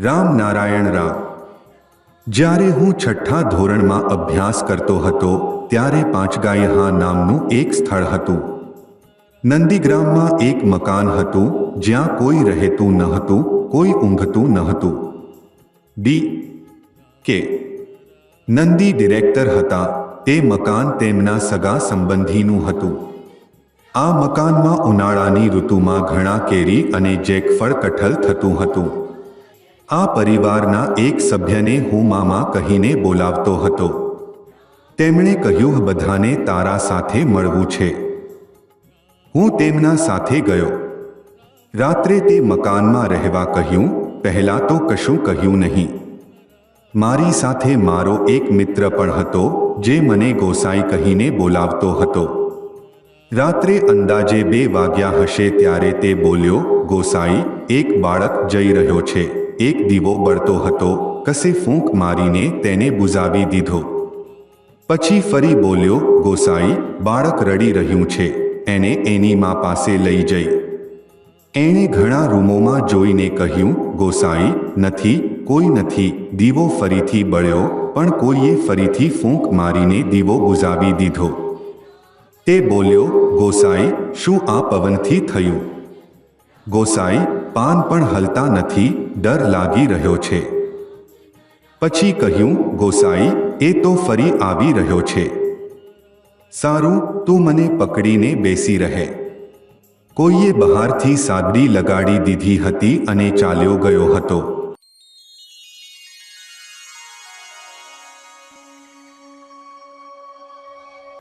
રામ નારાયણ રામ. જ્યારે હું છઠ્ઠા ધોરણમાં અભ્યાસ કરતો હતો ત્યારે પાંચગાયહા નામનું એક સ્થળ હતું. નંદીગ્રામમાં એક મકાન હતું જ્યાં કોઈ રહેતું ન હતું, કોઈ ઊંઘતું ન હતું. કે નંદી ડિરેક્ટર હતા. તે મકાન તેમના સગા સંબંધીનું હતું. આ મકાનમાં ઉનાળાની ઋતુમાં ઘણા કેરી અને જેકફળ કઠલ થતું હતું. આ પરિવારના એક સભ્યને હું મામા કહીને બોલાવતો હતો. તેમણે કહ્યું, બધાને તારા સાથે મળવું છે. હું તેમના સાથે ગયો. રાત્રે તે મકાનમાં રહેવા કહ્યું. પહેલાં તો કશું કહ્યું નહીં. મારી સાથે મારો એક મિત્ર પણ હતો જે મને ગોસાઈ કહીને બોલાવતો હતો. રાત્રે અંદાજે 2 વાગ્યા હશે ત્યારે તે બોલ્યો, ગોસાઈ, એક બાળક જઈ રહ્યો છે. એક દીવો બળતો હતો, કસે ફૂંક મારીને તેને બુઝાવી દીધો. પછી ફરી બોલ્યો, ગોસાઈ, બાળક રડી રહ્યું છે, એને એની મા પાસે લઈ જઈ. એણે ઘણા રૂમોમાં જોઈને કહ્યું, ગોસાઈ, નથી, કોઈ નથી. દીવો ફરીથી બળ્યો પણ કોઈએ ફરીથી ફૂંક મારીને દીવો બુઝાવી દીધો. તે બોલ્યો, ગોસાઈ, શું આ પવનથી થયું? ગોસાઈ, પાન પણ હલતા નથી, ડર લાગી રહ્યો છે. પછી કહ્યું, ગોસાઈ, એ તો ફરી આવી રહ્યો છે. સારું, તું મને પકડીને બેસી રહે. કોઈએ બહારથી સાદડી લગાડી દીધી હતી અને ચાલ્યો ગયો હતો.